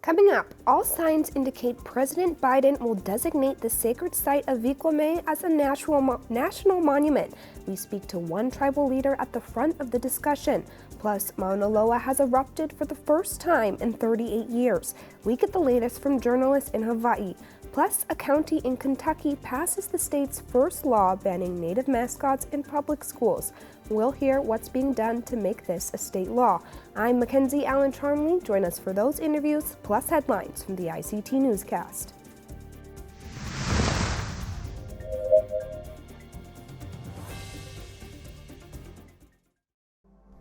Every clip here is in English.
Coming up, all signs indicate President Biden will designate the sacred site of Avi Kwa Ame as a national monument. We speak to one tribal leader at the front of the discussion. Plus, Mauna Loa has erupted for the first time in 38 years. We get the latest from journalists in Hawaii. Plus, a county in Kentucky passes the state's first law banning native mascots in public schools. We'll hear what's being done to make this a state law. I'm Mackenzie Allen Charmley. Join us for those interviews, plus headlines from the ICT Newscast.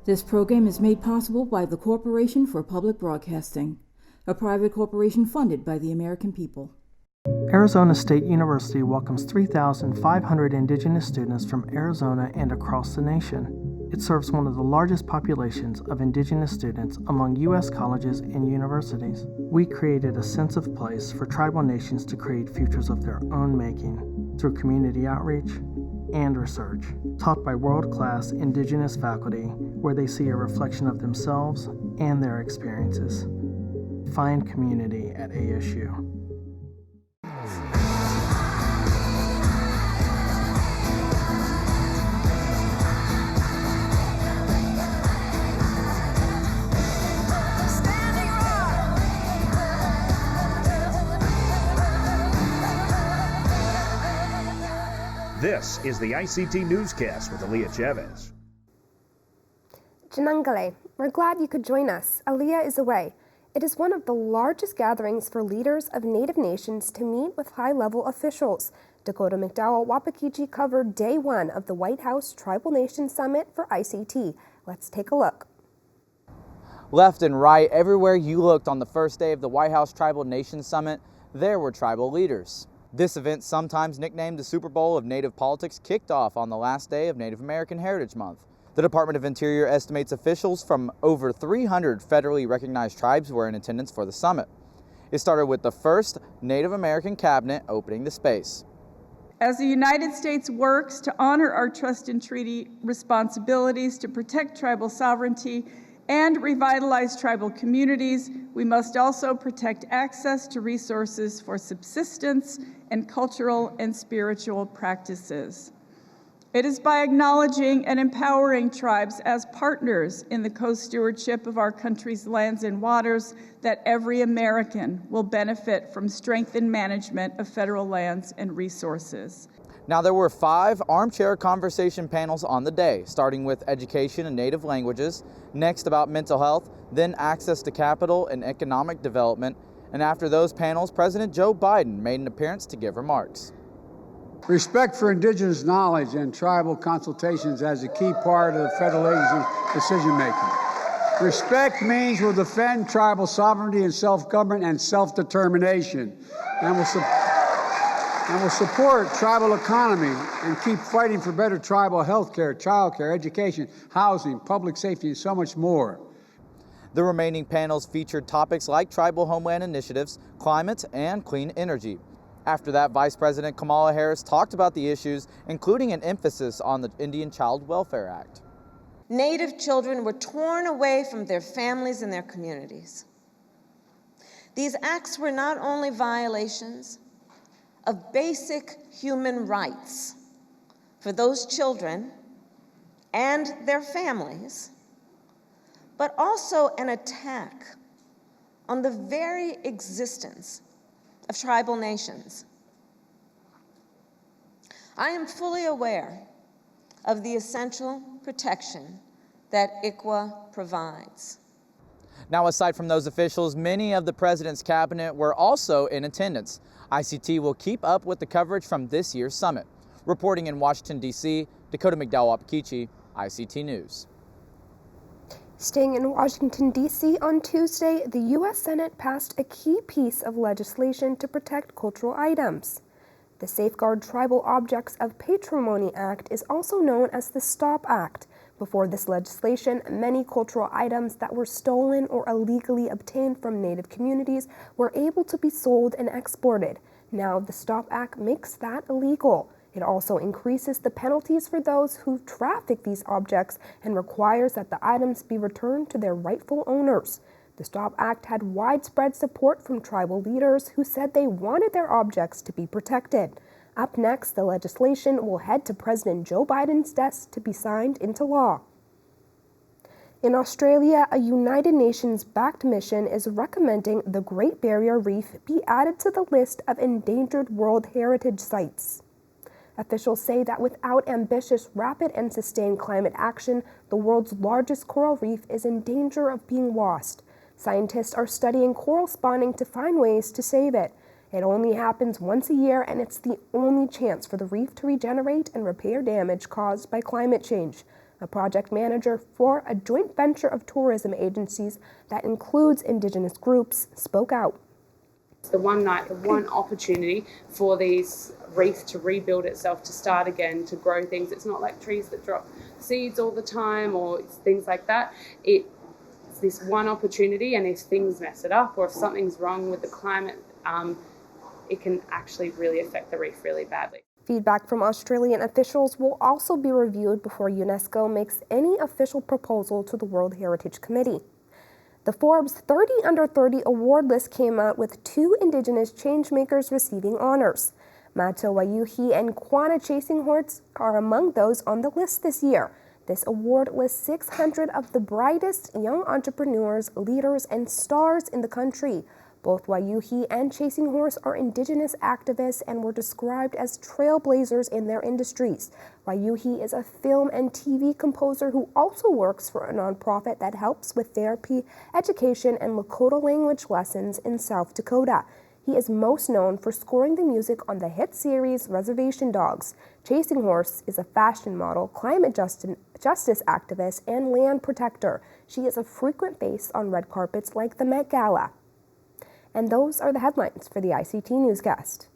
This program is made possible by the Corporation for Public Broadcasting, a private corporation funded by the American people. Arizona State University welcomes 3,500 indigenous students from Arizona and across the nation. It serves one of the largest populations of indigenous students among U.S. colleges and universities. We created a sense of place for tribal nations to create futures of their own making through community outreach and research, taught by world-class indigenous faculty where they see a reflection of themselves and their experiences. Find community at ASU. This is the ICT Newscast with Aaliyah Chavez. Janangale, we're glad you could join us. Aaliyah is away. It is one of the largest gatherings for leaders of Native nations to meet with high-level officials. Dakota McDowell Wapakichi covered day one of the White House Tribal Nation Summit for ICT. Let's take a look. Left and right, everywhere you looked on the first day of the White House Tribal Nation Summit, there were tribal leaders. This event, sometimes nicknamed the Super Bowl of Native Politics, kicked off on the last day of Native American Heritage Month. The Department of Interior estimates officials from over 300 federally recognized tribes were in attendance for the summit. It started with the first Native American cabinet opening the space. As the United States works to honor our trust and treaty responsibilities to protect tribal sovereignty and revitalize tribal communities, we must also protect access to resources for subsistence and cultural and spiritual practices. It is by acknowledging and empowering tribes as partners in the co-stewardship of our country's lands and waters that every American will benefit from strengthened management of federal lands and resources. Now, there were 5 armchair conversation panels on the day, starting with education and native languages, next about mental health, then access to capital and economic development, and after those panels, President Joe Biden made an appearance to give remarks. Respect for indigenous knowledge and tribal consultations as a key part of the federal agency's decision-making. Respect means we'll defend tribal sovereignty and self-government and self-determination, and will support tribal economy and keep fighting for better tribal health care, child care, education, housing, public safety, and so much more. The remaining panels featured topics like tribal homeland initiatives, climate, and clean energy. After that, Vice President Kamala Harris talked about the issues, including an emphasis on the Indian Child Welfare Act. Native children were torn away from their families and their communities. These acts were not only violations of basic human rights for those children and their families, but also an attack on the very existence of tribal nations. I am fully aware of the essential protection that ICWA provides. Now, aside from those officials, many of the president's cabinet were also in attendance. ICT will keep up with the coverage from this year's summit. Reporting in Washington, D.C., Dakota McDowell Wapakichi, ICT News. Staying in Washington, D.C. on Tuesday, the U.S. Senate passed a key piece of legislation to protect cultural items. The Safeguard Tribal Objects of Patrimony Act is also known as the STOP Act. Before this legislation, many cultural items that were stolen or illegally obtained from Native communities were able to be sold and exported. Now, the STOP Act makes that illegal. It also increases the penalties for those who traffic these objects and requires that the items be returned to their rightful owners. The STOP Act had widespread support from tribal leaders who said they wanted their objects to be protected. Up next, the legislation will head to President Joe Biden's desk to be signed into law. In Australia, a United Nations-backed mission is recommending the Great Barrier Reef be added to the list of endangered World Heritage Sites. Officials say that without ambitious, rapid, and sustained climate action, the world's largest coral reef is in danger of being lost. Scientists are studying coral spawning to find ways to save it. It only happens once a year, and it's the only chance for the reef to regenerate and repair damage caused by climate change. A project manager for a joint venture of tourism agencies that includes Indigenous groups spoke out. It's the one night, the one opportunity for these reef to rebuild itself, to start again, to grow things. It's not like trees that drop seeds all the time or things like that. It's this one opportunity, and if things mess it up or if something's wrong with the climate, it can actually really affect the reef really badly. Feedback from Australian officials will also be reviewed before UNESCO makes any official proposal to the World Heritage Committee. The Forbes 30 Under 30 award list came out with 2 Indigenous changemakers receiving honors. Mato Waiuhi and Kwana Chasing Horse are among those on the list this year. This award lists 600 of the brightest young entrepreneurs, leaders, and stars in the country. Both Waiuhi and Chasing Horse are Indigenous activists and were described as trailblazers in their industries. Waiuhi is a film and TV composer who also works for a nonprofit that helps with therapy, education, and Lakota language lessons in South Dakota. He is most known for scoring the music on the hit series Reservation Dogs. Chasing Horse is a fashion model, climate justice activist, and land protector. She is a frequent face on red carpets like the Met Gala. And those are the headlines for the ICT Newscast.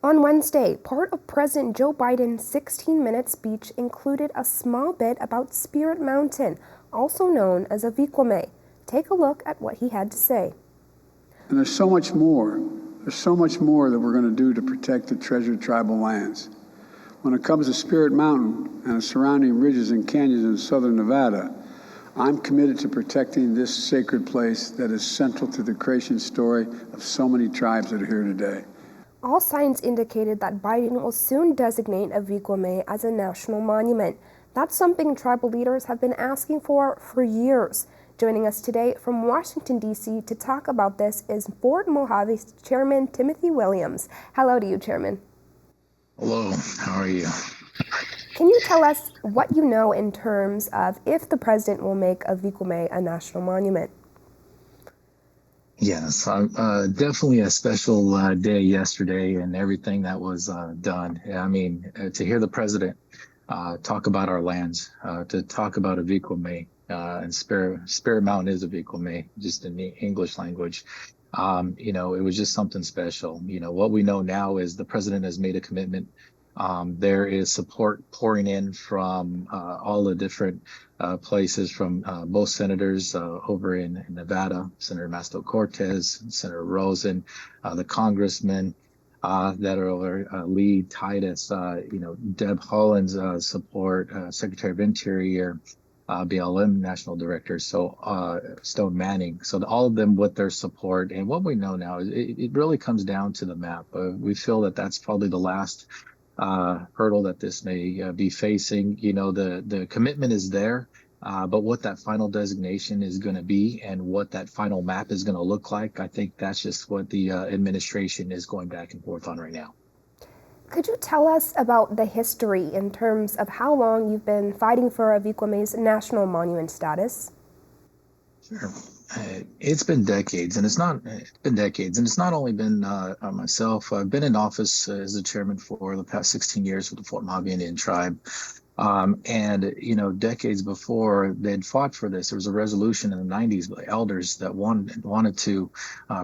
On Wednesday, part of President Joe Biden's 16-minute speech included a small bit about Spirit Mountain, also known as Avi Kwa Ame. Take a look at what he had to say. And there's so much more. There's so much more that we're going to do to protect the treasured tribal lands. When it comes to Spirit Mountain and the surrounding ridges and canyons in southern Nevada, I'm committed to protecting this sacred place that is central to the creation story of so many tribes that are here today. All signs indicated that Biden will soon designate Avi Kwa Ame as a national monument. That's something tribal leaders have been asking for years. Joining us today from Washington, D.C. to talk about this is Fort Mojave's Chairman Timothy Williams. Hello to you, Chairman. Hello, how are you? Can you tell us what you know in terms of if the president will make Avi Kwa Ame a national monument? Yes, definitely a special day yesterday and everything that was done. I mean, to hear the president talk about our lands, to talk about Avi Kwa Ame, and Spirit Mountain is Avi Kwa Ame, just in the English language. You know, it was just something special. You know, what we know now is the president has made a commitment. There is support pouring in from all the different places, from both senators over in Nevada, Senator Masto Cortez, Senator Rosen, the congressmen that are over, Lee Titus, you know, Deb Haaland's support, Secretary of Interior, BLM National Director, so Stone Manning. So all of them with their support. And what we know now is it really comes down to the map. We feel that that's probably the last hurdle that this may be facing. You know, the commitment is there, but what that final designation is going to be and what that final map is going to look like, I think that's just what the administration is going back and forth on right now. Could you tell us about the history in terms of how long you've been fighting for Avi Kwa Ame's national monument status? Sure. It's been decades, and it's not only been myself. I've been in office as the chairman for the past 16 years with the Fort Mojave Indian Tribe. And, you know, decades before they'd fought for this, there was a resolution in the 90s by elders that wanted to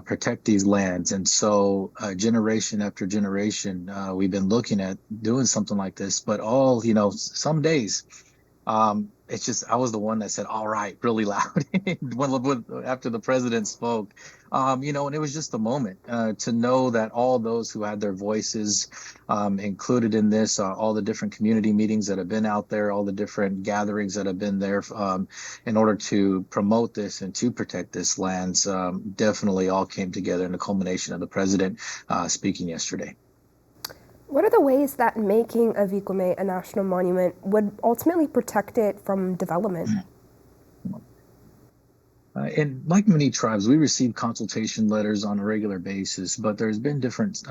protect these lands. And so generation after generation, we've been looking at doing something like this. But all, you know, some days, it's just, I was the one that said, all right, really loud after the president spoke. And it was just a moment to know that all those who had their voices included in this, all the different community meetings that have been out there, all the different gatherings that have been there in order to promote this and to protect this lands, definitely all came together in the culmination of the president speaking yesterday. What are the ways that making Avi Kwa Ame a national monument would ultimately protect it from development? And like many tribes, we receive consultation letters on a regular basis, but there's been different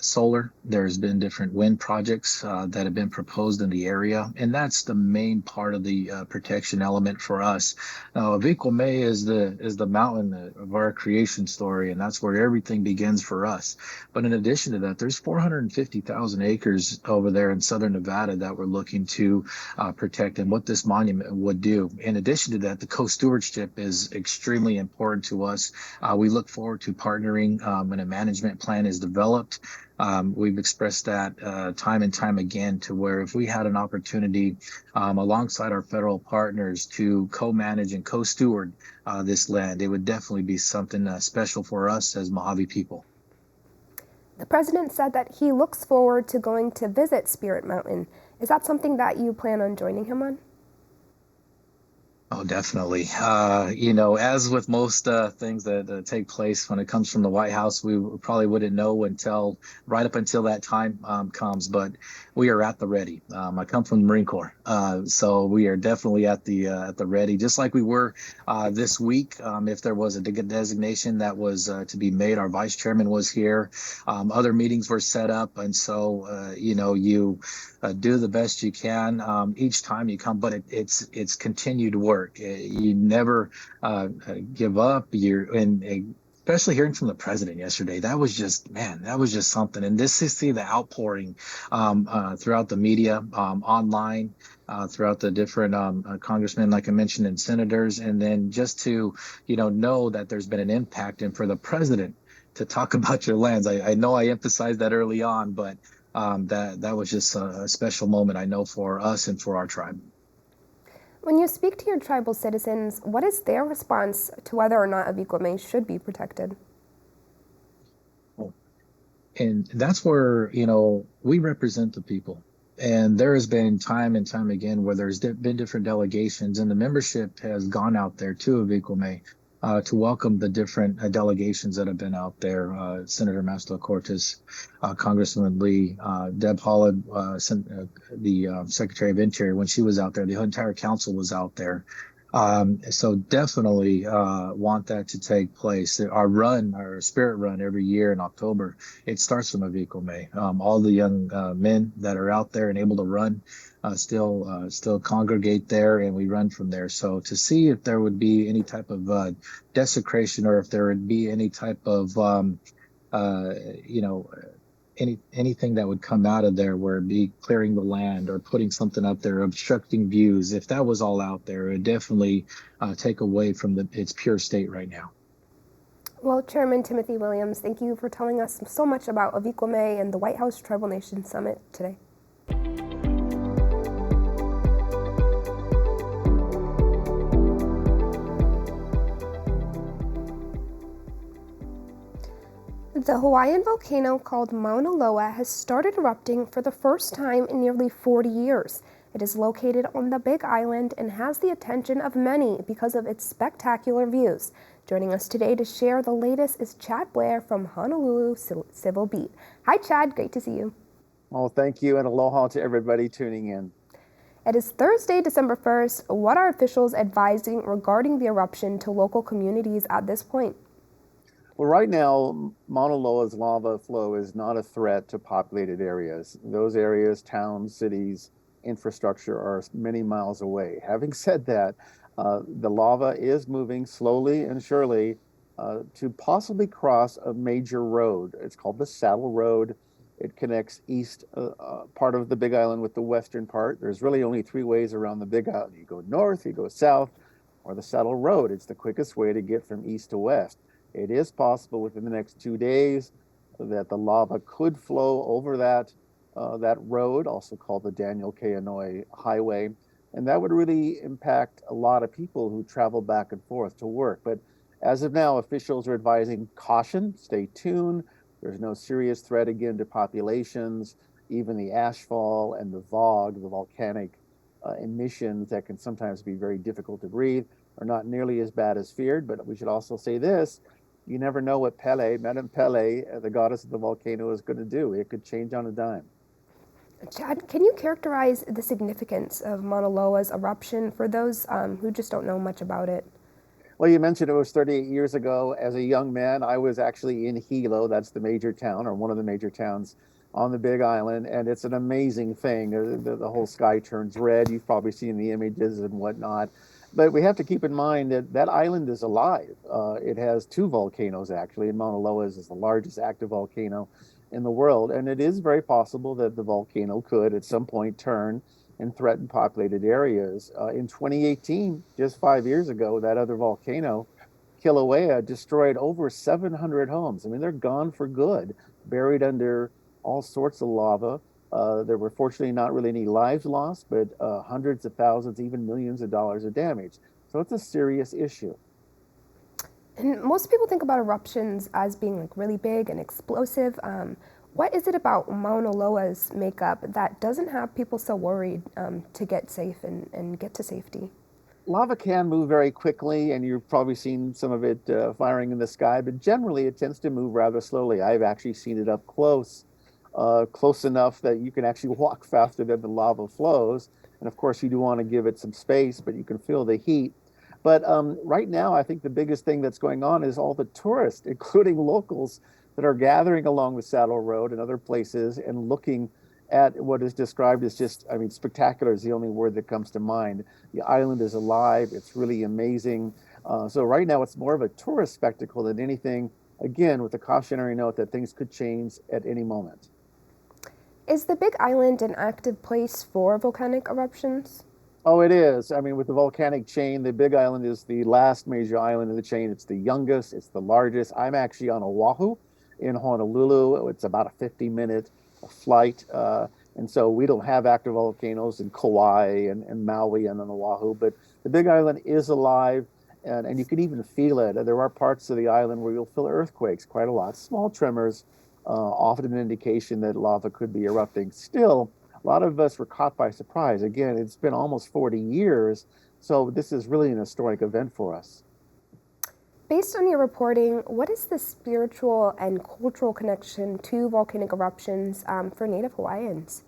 solar, there's been different wind projects that have been proposed in the area, and that's the main part of the protection element for us. Now, Avi Kwa Ame is the mountain of our creation story, and that's where everything begins for us. But in addition to that, there's 450,000 acres over there in southern Nevada that we're looking to protect, and what this monument would do. In addition to that, the co-stewardship is extremely important to us. We look forward to partnering when a management plan is developed. We've expressed that time and time again, to where if we had an opportunity alongside our federal partners to co-manage and co-steward this land, it would definitely be something special for us as Mojave people. The president said that he looks forward to going to visit Spirit Mountain. Is that something that you plan on joining him on? Oh, definitely. As with most things that take place when it comes from the White House, we probably wouldn't know until right up until that time comes. But we are at the ready. I come from the Marine Corps, so we are definitely at the ready, just like we were this week. If there was a designation that was to be made, our vice chairman was here. Other meetings were set up, and so you do the best you can each time you come. But it's continued work. You never give up. Especially hearing from the president yesterday, that was just something. And this to see the outpouring throughout the media, online, throughout the different congressmen, like I mentioned, and senators, and then just to know that there's been an impact, and for the president to talk about your lands. I know I emphasized that early on, but that was just a special moment, I know, for us and for our tribe. When you speak to your tribal citizens, what is their response to whether or not Avi Kwa Ame should be protected? And that's where, we represent the people. And there has been time and time again where there's been different delegations, and the membership has gone out there to Avi Kwa Ame to welcome the different delegations that have been out there. Senator Mascots Cortez, Congressman Lee, Deb Haaland, the Secretary of Interior, when she was out there, the entire council was out there. So definitely want that to take place. Our spirit run every year in October, it starts from Avi Kwa Ame. All the young men that are out there and able to run still congregate there, and we run from there. So to see if there would be any type of desecration, or if there would be any type of anything that would come out of there, where it'd be clearing the land or putting something up there, obstructing views, if that was all out there, it would definitely take away from its pure state right now. Well, Chairman Timothy Williams, thank you for telling us so much about Avi Kwa Ame and the White House Tribal Nation Summit today. The Hawaiian volcano called Mauna Loa has started erupting for the first time in nearly 40 years. It is located on the Big Island and has the attention of many because of its spectacular views. Joining us today to share the latest is Chad Blair from Honolulu Civil Beat. Hi, Chad. Great to see you. Well, thank you, and aloha to everybody tuning in. It is Thursday, December 1st. What are officials advising regarding the eruption to local communities at this point? Well, right now, Mauna Loa's lava flow is not a threat to populated areas. Those areas, towns, cities, infrastructure are many miles away. Having said that, the lava is moving slowly and surely to possibly cross a major road. It's called the Saddle Road. It connects east part of the Big Island with the western part. There's really only three ways around the Big Island. You go north, you go south, or the Saddle Road. It's the quickest way to get from east to west. It is possible within the next 2 days that the lava could flow over that road, also called the Daniel K. Inouye Highway, and that would really impact a lot of people who travel back and forth to work. But As of now, officials are advising caution, stay tuned. There's no serious threat again to populations. Even the ashfall and the VOG, the volcanic emissions that can sometimes be very difficult to breathe, are not nearly as bad as feared. But we should also say this: you never know what Madame Pele, the goddess of the volcano, is going to do. It could change on a dime. Chad, can you characterize the significance of Mauna Loa's eruption for those who just don't know much about it? Well, you mentioned it was 38 years ago. As a young man, I was actually in Hilo. That's the major town, or one of the major towns on the Big Island. And it's an amazing thing. The whole sky turns red. You've probably seen the images and whatnot. But we have to keep in mind that that island is alive. It has two volcanoes, actually, and Mauna Loa is the largest active volcano in the world. And it is very possible that the volcano could at some point turn and threaten populated areas. In 2018, just 5 years ago, that other volcano, Kilauea, destroyed over 700 homes. I mean, they're gone for good, buried under all sorts of lava. There were fortunately not really any lives lost, but hundreds of thousands, even millions of dollars of damage. So it's a serious issue. And most people think about eruptions as being like really big and explosive. What is it about Mauna Loa's makeup that doesn't have people so worried to get safe and get to safety? Lava can move very quickly, and you've probably seen some of it firing in the sky, but generally it tends to move rather slowly. I've actually seen it up close, close enough that you can actually walk faster than the lava flows. And of course, you do want to give it some space, but you can feel the heat. But right now, I think the biggest thing that's going on is all the tourists, including locals, that are gathering along the Saddle Road and other places and looking at what is described as just, I mean, spectacular is the only word that comes to mind. The island is alive. It's really amazing. So right now, it's more of a tourist spectacle than anything, again, with a cautionary note that things could change at any moment. Is the Big Island an active place for volcanic eruptions? Oh, it is. I mean, with the volcanic chain, the Big Island is the last major island in the chain. It's the youngest, it's the largest. I'm actually on Oahu in Honolulu. It's about a 50-minute flight. And so we don't have active volcanoes in Kauai and Maui and on Oahu, but the Big Island is alive, and you can even feel it. There are parts of the island where you'll feel earthquakes quite a lot, small tremors, often an indication that lava could be erupting. Still, a lot of us were caught by surprise. Again, it's been almost 40 years, so this is really an historic event for us. Based on your reporting, what is the spiritual and cultural connection to volcanic eruptions for Native Hawaiians?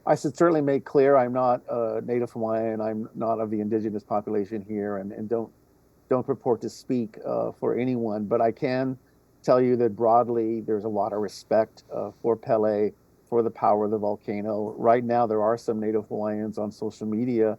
I should certainly make clear I'm not Native Hawaiian. I'm not of the indigenous population here, and don't purport to speak for anyone. But I can tell you that broadly, there's a lot of respect for Pele, for the power of the volcano. Right now, there are some Native Hawaiians on social media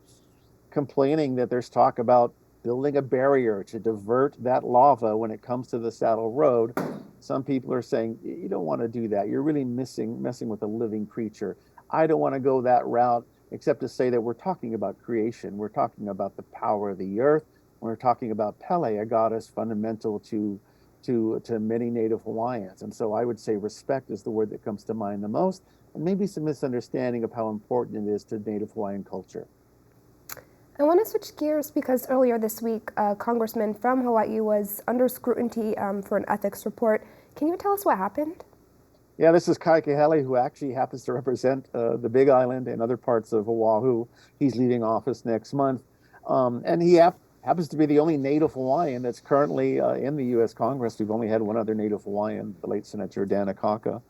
complaining that there's talk about building a barrier to divert that lava when it comes to the Saddle Road. Some people are saying, you don't want to do that. You're really messing with a living creature. I don't want to go that route, except to say that we're talking about creation. We're talking about the power of the earth. We're talking about Pele, a goddess fundamental to many Native Hawaiians. And so I would say respect is the word that comes to mind the most, and maybe some misunderstanding of how important it is to Native Hawaiian culture. I want to switch gears because earlier this week, a congressman from Hawaii was under scrutiny for an ethics report. Can you tell us what happened? Yeah, this is Kai Kahele, who actually happens to represent the Big Island and other parts of Oahu. He's leaving office next month. And he happens to be the only Native Hawaiian that's currently in the U.S. Congress. We've only had one other Native Hawaiian, the late Senator Dan Akaka.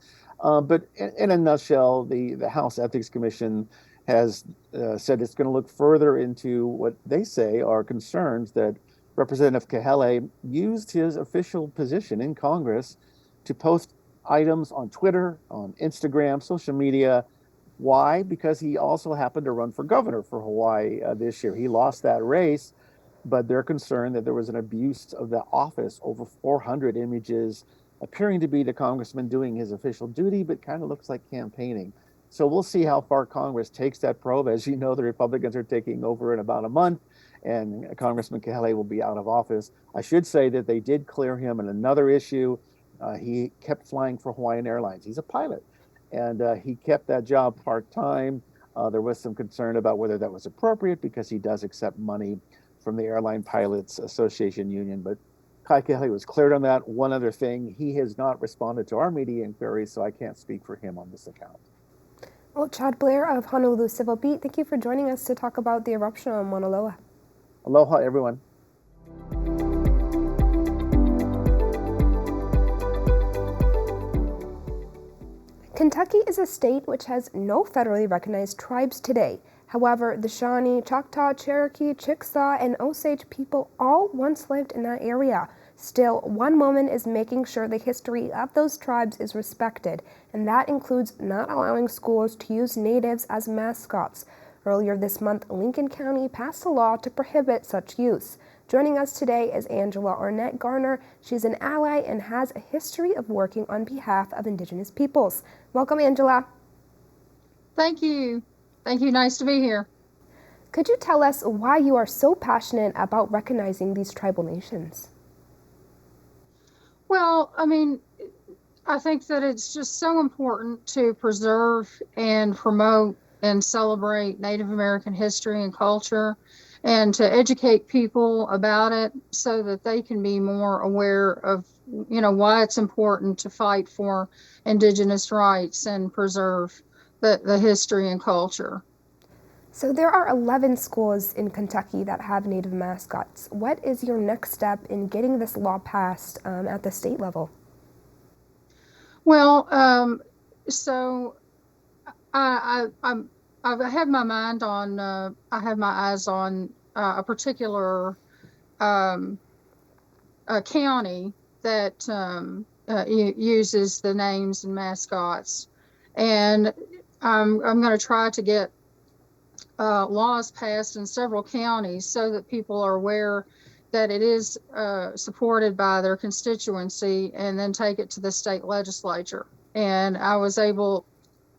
But in a nutshell, the House Ethics Commission has said it's going to look further into what they say are concerns that Representative Kahele used his official position in Congress to post items on Twitter, on Instagram, social media. Why? Because he also happened to run for governor for Hawaii this year. He lost that race, but they're concerned that there was an abuse of the office, over 400 images appearing to be the congressman doing his official duty, but kind of looks like campaigning. So we'll see how far Congress takes that probe. As you know, the Republicans are taking over in about a month, and Congressman Kahele will be out of office. I should say that they did clear him in another issue. He kept flying for Hawaiian Airlines. He's a pilot, and he kept that job part-time. There was some concern about whether that was appropriate because he does accept money from the Airline Pilots Association Union, but Kelly was cleared on that. One other thing, he has not responded to our media inquiries, so I can't speak for him on this account. Well, Chad Blair of Honolulu Civil Beat, thank you for joining us to talk about the eruption on Mauna Loa. Aloha, everyone. Kentucky is a state which has no federally recognized tribes today. However, the Shawnee, Choctaw, Cherokee, Chickasaw, and Osage people all once lived in that area. Still, one woman is making sure the history of those tribes is respected, and that includes not allowing schools to use natives as mascots. Earlier this month, Lincoln County passed a law to prohibit such use. Joining us today is Angela Arnett Garner. She's an ally and has a history of working on behalf of Indigenous peoples. Welcome, Angela. Thank you. Thank you. Nice to be here. Could you tell us why you are so passionate about recognizing these tribal nations? Well, I think that it's just so important to preserve and promote and celebrate Native American history and culture, and to educate people about it so that they can be more aware of, why it's important to fight for Indigenous rights and preserve the history and culture. So there are 11 schools in Kentucky that have Native mascots. What is your next step in getting this law passed at the state level? Well, so I have my mind on, I have my eyes on a particular a county that uses the names and mascots, and I'm going to try to get laws passed in several counties so that people are aware that it is supported by their constituency, and then take it to the state legislature. And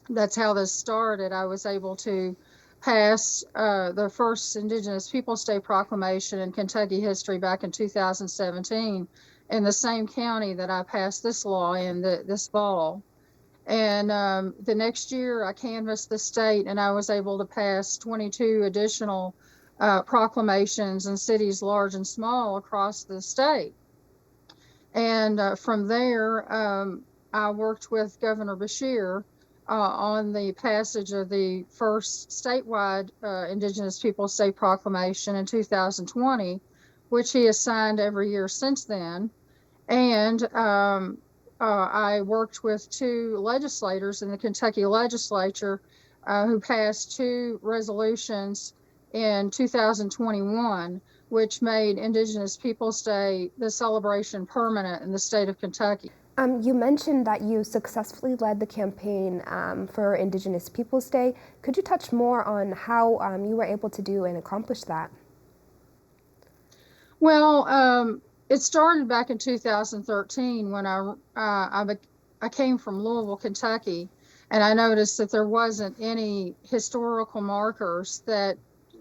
that's how this started. I was able to pass the first Indigenous Peoples Day proclamation in Kentucky history back in 2017 in the same county that I passed this law in this fall. And the next year I canvassed the state, and I was able to pass 22 additional proclamations in cities large and small across the state. And from there, I worked with Governor Beshear on the passage of the first statewide Indigenous Peoples Day proclamation in 2020, which he has signed every year since then. And I worked with two legislators in the Kentucky legislature who passed two resolutions in 2021, which made Indigenous Peoples Day, the celebration, permanent in the state of Kentucky. You mentioned that you successfully led the campaign for Indigenous Peoples Day. Could you touch more on how you were able to do and accomplish that? Well, it started back in 2013 when I came from Louisville, Kentucky, and I noticed that there wasn't any historical markers that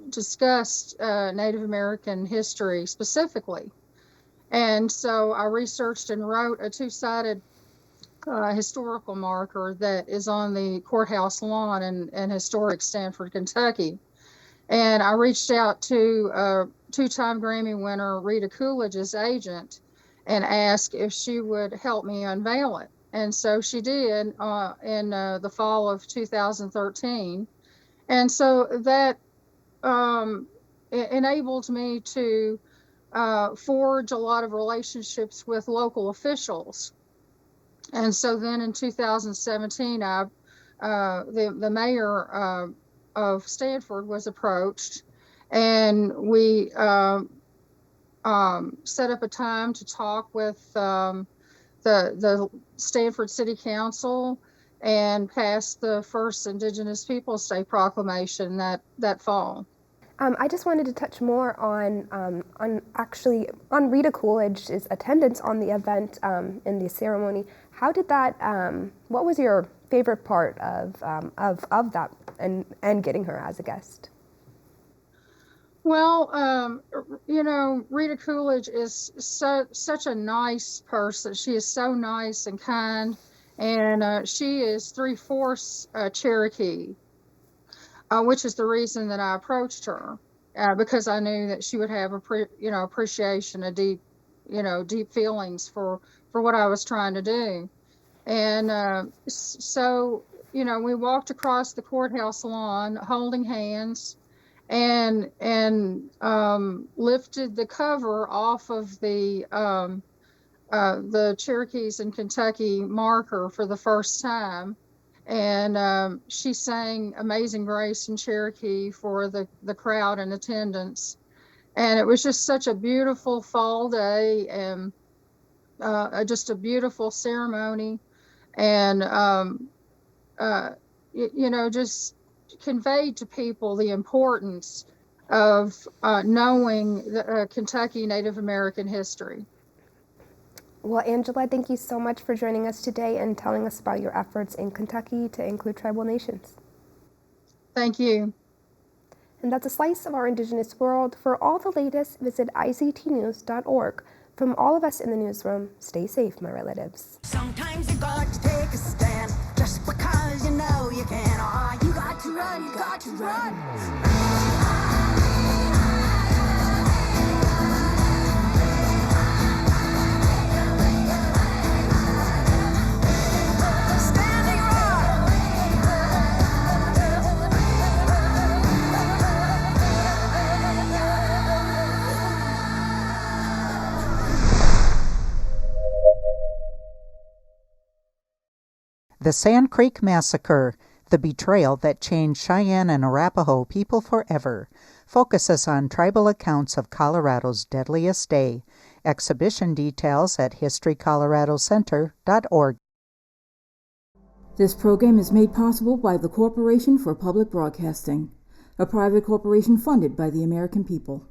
discussed Native American history specifically. And so I researched and wrote a two-sided historical marker that is on the courthouse lawn in historic Stanford, Kentucky. And I reached out to two-time Grammy winner Rita Coolidge's agent and asked if she would help me unveil it. And so she did in the fall of 2013. And so that enabled me to forge a lot of relationships with local officials. And so then in 2017, the mayor of Stanford was approached, and we set up a time to talk with the Stanford City Council and passed the first Indigenous Peoples Day proclamation that fall. I just wanted to touch more on Rita Coolidge's attendance on the event in the ceremony. How did that? What was your favorite part of that and getting her as a guest? Well, Rita Coolidge is such a nice person. She is so nice and kind, and she is 3/4 Cherokee. Which is the reason that I approached her, because I knew that she would have appreciation, a deep, deep feelings for what I was trying to do. And so, we walked across the courthouse lawn holding hands and lifted the cover off of the Cherokees in Kentucky marker for the first time. And she sang Amazing Grace in Cherokee for the crowd in attendance. And it was just such a beautiful fall day and just a beautiful ceremony. And, just conveyed to people the importance of knowing the Kentucky Native American history. Well, Angela, thank you so much for joining us today and telling us about your efforts in Kentucky to include tribal nations. Thank you. And that's a slice of our Indigenous world. For all the latest, visit ictnews.org. From all of us in the newsroom, stay safe, my relatives. Sometimes you got to take a stand just because you know you can. Oh, you got to run, you got to run. The Sand Creek Massacre, the betrayal that changed Cheyenne and Arapaho people forever, focuses on tribal accounts of Colorado's deadliest day. Exhibition details at historycoloradocenter.org. This program is made possible by the Corporation for Public Broadcasting, a private corporation funded by the American people.